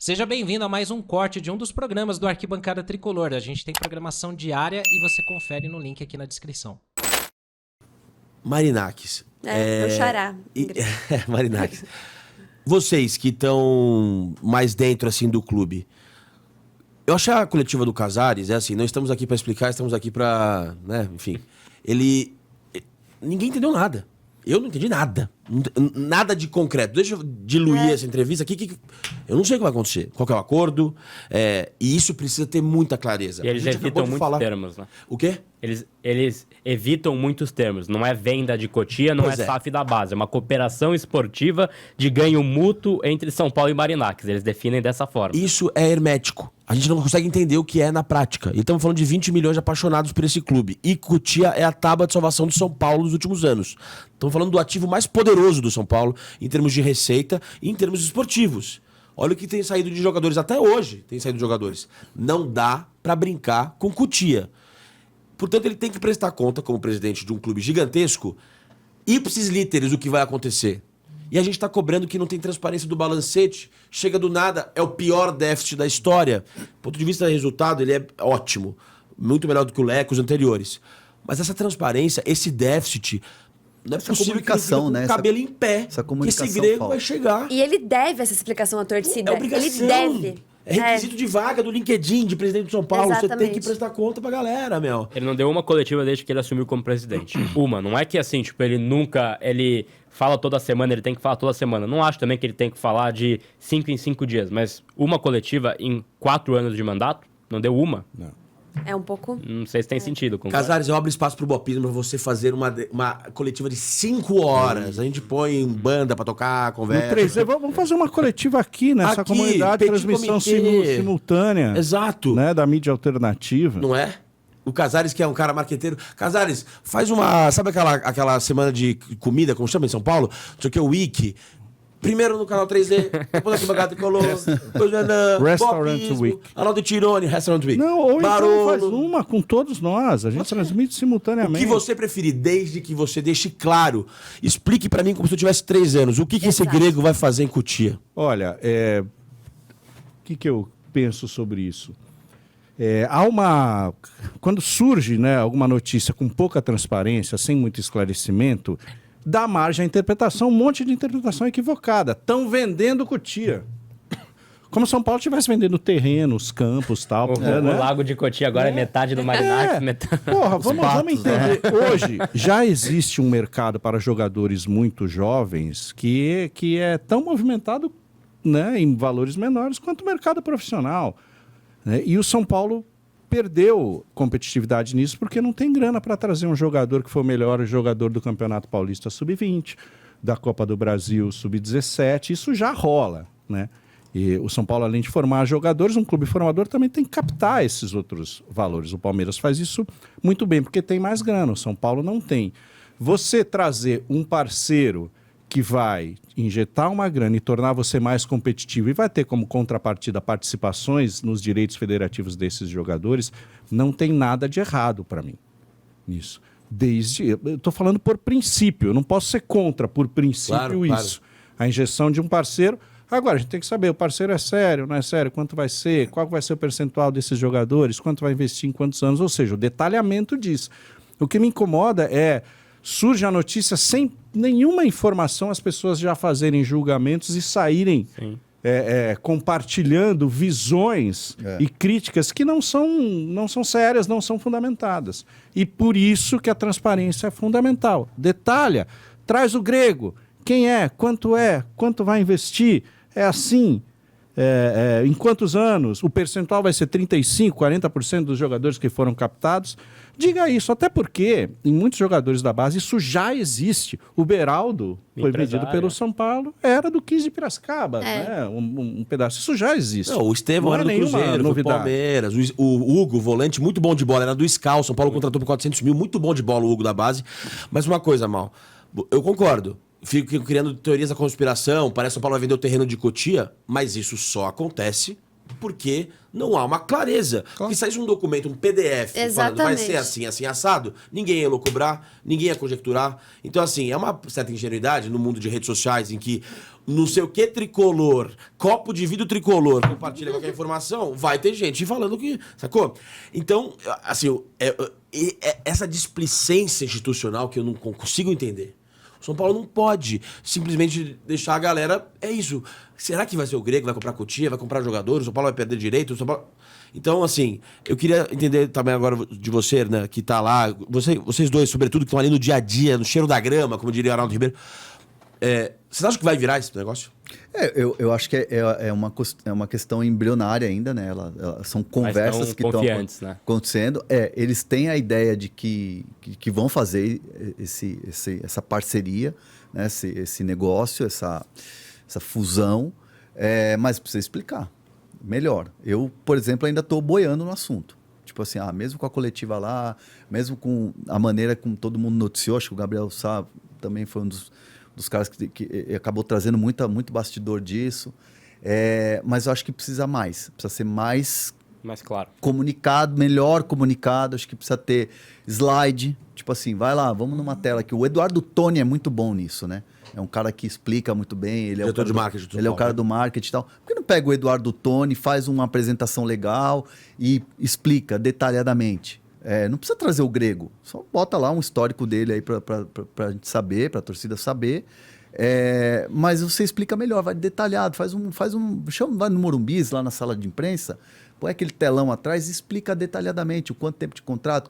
Seja bem-vindo a mais um corte de um dos programas do Arquibancada Tricolor. A gente tem programação diária e você confere no link aqui na descrição. Marinakis. Meu xará. Marinakis. Vocês que estão mais dentro assim do clube. Eu achei a coletiva do Casares, assim, não estamos aqui para explicar, estamos aqui para, né, enfim. Ninguém entendeu nada. Eu não entendi nada. Nada de concreto. Deixa eu diluir essa entrevista aqui. Eu não sei o que vai acontecer. Qual que é o acordo. E isso precisa ter muita clareza. E eles evitam muitos termos, né? O quê? Eles evitam muitos termos. Não é venda de Cotia, não é SAF da base. É uma cooperação esportiva de ganho mútuo entre São Paulo e Marinakis. Eles definem dessa forma. Isso é hermético. A gente não consegue entender o que é na prática. E estamos falando de 20 milhões de apaixonados por esse clube. E Cotia é a tábua de salvação do São Paulo nos últimos anos. Estamos falando do ativo mais poderoso do São Paulo em termos de receita e em termos esportivos. Olha o que tem saído de jogadores, até hoje tem saído de jogadores. Não dá para brincar com Cotia. Portanto, ele tem que prestar conta, como presidente de um clube gigantesco, ipsis literis, o que vai acontecer. E a gente está cobrando que não tem transparência do balancete. Chega do nada, é o pior déficit da história. Do ponto de vista do resultado, ele é ótimo. Muito melhor do que o Leco, os anteriores. Mas essa transparência, esse déficit... Não é possível comunicação, que né? Cabelo em pé. Essa comunicação que esse grego falta. vai chegar. E ele deve essa explicação à torcida. É obrigação. Ele deve. É requisito de vaga do LinkedIn de presidente de São Paulo. Exatamente. Você tem que prestar conta pra galera, meu. Ele não deu uma coletiva desde que ele assumiu como presidente. Uma. Não é que assim, tipo, ele fala toda semana, ele tem que falar toda semana. Não acho também que ele tem que falar de 5 em 5 dias. Mas uma coletiva em 4 anos de mandato, não deu uma. Não. É um pouco... Não sei se tem sentido. Casares, eu abro espaço pro Bopismo pra você fazer uma coletiva de 5 horas. A gente põe banda pra tocar, conversa. Vamos fazer uma coletiva aqui nessa Aqui, comunidade, transmissão simultânea. Exato. Né, da mídia alternativa. Não é? O Casares, que é um cara marqueteiro. Casares, faz uma... Sabe aquela semana de comida, como chama em São Paulo? Não sei o que, o Wiki. Primeiro no canal 3D, depois aqui Bagado Tricolor, depois Restaurant Week. Arnaldo Tironi, Restaurant Week. Não, ou Barolo. então faz uma com todos nós. A gente transmite O simultaneamente. que você preferir, desde que você deixe claro. Explique pra mim como se eu tivesse 3 anos. O que esse grego vai fazer em Cotia? Olha, o que eu penso sobre isso? Quando surge, né, alguma notícia com pouca transparência, sem muito esclarecimento, dá margem à interpretação, um monte de interpretação equivocada. Estão vendendo Cotia. Como São Paulo estivesse vendendo terrenos, campos, tal. O Lago de Cotia agora é metade do Marinakis. Metade... Porra, vamos entender. Hoje já existe um mercado para jogadores muito jovens que é tão movimentado, né, em valores menores quanto o mercado profissional. Né? E o São Paulo perdeu competitividade nisso porque não tem grana para trazer um jogador que foi o melhor jogador do Campeonato Paulista Sub-20, da Copa do Brasil Sub-17. Isso já rola, né? E o São Paulo, além de formar jogadores, um clube formador também tem que captar esses outros valores. O Palmeiras faz isso muito bem, porque tem mais grana. O São Paulo não tem. Você trazer um parceiro que vai injetar uma grana e tornar você mais competitivo e vai ter como contrapartida participações nos direitos federativos desses jogadores, não tem nada de errado para mim nisso. Eu estou falando por princípio, eu não posso ser contra por princípio isso. A injeção de um parceiro. Agora, a gente tem que saber, o parceiro é sério, não é sério? Quanto vai ser? Qual vai ser o percentual desses jogadores? Quanto vai investir em quantos anos? Ou seja, o detalhamento disso. O que me incomoda é... Surge a notícia sem nenhuma informação, as pessoas já fazerem julgamentos e saírem compartilhando visões e críticas que não são sérias, não são fundamentadas. E por isso que a transparência é fundamental. Detalha, traz o grego, quem quanto vai investir, é assim... em quantos anos? O percentual vai ser 35%, 40% dos jogadores que foram captados? Diga isso, até porque em muitos jogadores da base isso já existe. O Beraldo foi vendido pelo São Paulo, era do 15 de Piracicaba, né? Um pedaço. Isso já existe. Não, o Estevão era do Cruzeiro, do Palmeiras. O Hugo, volante, muito bom de bola, era do Scal. São Paulo contratou por 400 mil, muito bom de bola o Hugo da base. Mas uma coisa, Mal, eu concordo. Fico criando teorias da conspiração, parece que São Paulo vai vender o terreno de Cotia, mas isso só acontece porque não há uma clareza. Claro. Se saísse um documento, um PDF, falando vai ser assim, assim, assado, ninguém ia elucubrar, ninguém ia conjecturar. Então, assim, é uma certa ingenuidade no mundo de redes sociais em que não sei o que tricolor, copo de vidro tricolor, compartilha qualquer informação, vai ter gente falando que... Sacou? Então, assim, essa displicência institucional que eu não consigo entender. O São Paulo não pode simplesmente deixar a galera... É isso. Será que vai ser o Grego, vai comprar Cotia, vai comprar jogadores, o São Paulo vai perder direito? O São Paulo... Então, assim, eu queria entender também agora de você, né, que tá lá, vocês dois, sobretudo, que estão ali no dia a dia, no cheiro da grama, como diria o Arnaldo Ribeiro. Vocês acham que vai virar esse negócio? Eu acho que é uma questão embrionária ainda, né? São conversas que estão né? acontecendo. Eles têm a ideia de que vão fazer essa parceria, né? Esse negócio, essa fusão, mas precisa explicar melhor. Eu, por exemplo, ainda estou boiando no assunto. Tipo assim, mesmo com a coletiva lá, mesmo com a maneira como todo mundo noticiou, acho que o Gabriel Sá também foi um dos caras que acabou trazendo muito bastidor disso. Mas eu acho que precisa ser mais claro. Comunicado, melhor comunicado. Acho que precisa ter slide. Tipo assim, vai lá, vamos numa tela aqui. O Eduardo Toni é muito bom nisso, né? É um cara que explica muito bem. Ele é o cara de marketing. Ele é o cara do marketing e tal. Por que não pega o Eduardo Toni, faz uma apresentação legal e explica detalhadamente? Não precisa trazer o Grego. Só bota lá um histórico dele aí pra gente saber, pra torcida saber. Mas você explica melhor, vai detalhado. Vai no Morumbis, lá na sala de imprensa, põe aquele telão atrás e explica detalhadamente o quanto tempo de contrato,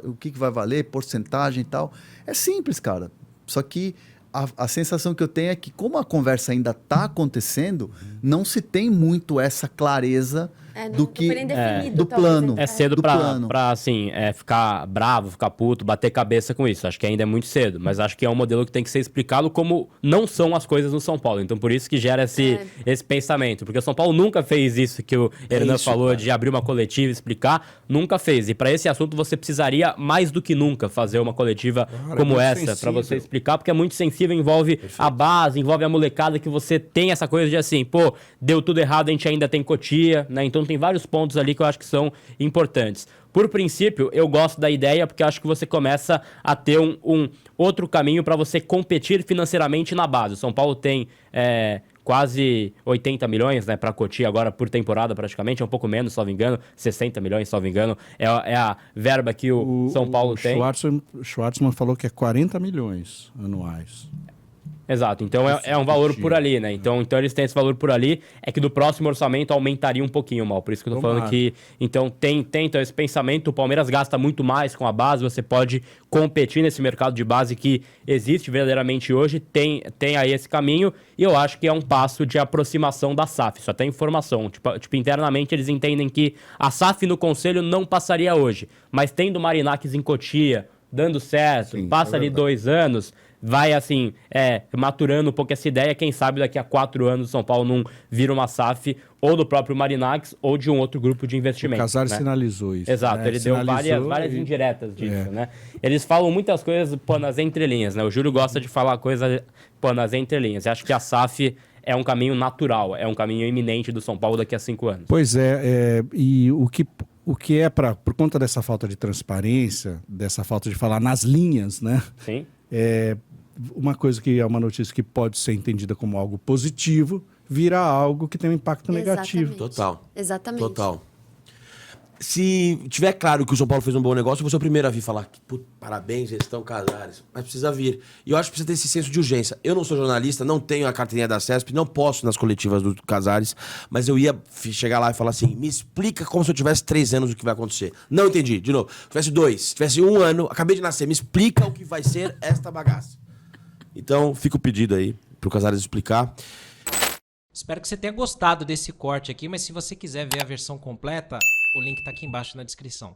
o que vai valer, porcentagem e tal. É simples, cara. Só que a sensação que eu tenho é que, como a conversa ainda está acontecendo, não se tem muito essa clareza do plano. É cedo pra assim, ficar bravo, ficar puto, bater cabeça com isso. Acho que ainda é muito cedo, mas acho que é um modelo que tem que ser explicado como não são as coisas no São Paulo. Então, por isso que gera esse pensamento. Porque o São Paulo nunca fez isso que o Hernan falou, de abrir uma coletiva e explicar. Nunca fez. E para esse assunto, você precisaria, mais do que nunca, fazer uma coletiva como essa, para você explicar, porque é muito sensível, envolve a base, envolve a molecada, que você tem essa coisa de assim, pô, deu tudo errado, a gente ainda tem Cotia, né? Então tem vários pontos ali que eu acho que são importantes. Por princípio, eu gosto da ideia porque eu acho que você começa a ter um outro caminho para você competir financeiramente na base. O São Paulo tem quase 80 milhões, né, para Cotia agora por temporada praticamente, é um pouco menos, salvo engano, 60 milhões, salvo engano, é a verba que o São Paulo tem. O Schwartzman falou que é 40 milhões anuais. Exato, então é um valor por ali, né? Então eles têm esse valor por ali, é que do próximo orçamento aumentaria um pouquinho, Mal. Por isso que eu tô falando que... Então tem então, esse pensamento, o Palmeiras gasta muito mais com a base, você pode competir nesse mercado de base que existe verdadeiramente hoje, tem aí esse caminho, e eu acho que é um passo de aproximação da SAF, só tem informação. Tipo, internamente eles entendem que a SAF no conselho não passaria hoje, mas tendo o Marinakis em Cotia, dando certo, sim, passa ali 2 anos... vai assim, maturando um pouco essa ideia, quem sabe daqui a 4 anos o São Paulo não vira uma SAF ou do próprio Marinakis ou de um outro grupo de investimento. O Casares sinalizou isso. Exato, né? Ele deu várias indiretas disso, né? Eles falam muitas coisas, nas entrelinhas, né? O Júlio gosta de falar coisas, nas entrelinhas. Eu acho que a SAF é um caminho natural, é um caminho iminente do São Paulo daqui a 5 anos. Pois e o que é por conta dessa falta de transparência, dessa falta de falar nas linhas, né? Sim. Uma coisa que é uma notícia que pode ser entendida como algo positivo, vira algo que tem um impacto negativo. Total. Exatamente. Total. Se tiver claro que o São Paulo fez um bom negócio, eu vou ser o primeiro a vir falar que, parabéns, gestão Casares, mas precisa vir. E eu acho que precisa ter esse senso de urgência. Eu não sou jornalista, não tenho a carteirinha da CESP, não posso nas coletivas do Casares, mas eu ia chegar lá e falar assim, me explica como se eu tivesse 3 anos o que vai acontecer. Não entendi, de novo. Se tivesse 2, se tivesse 1 ano, acabei de nascer, me explica o que vai ser esta bagaça. Então, fica o pedido aí pro Casares explicar. Espero que você tenha gostado desse corte aqui, mas se você quiser ver a versão completa, o link tá aqui embaixo na descrição.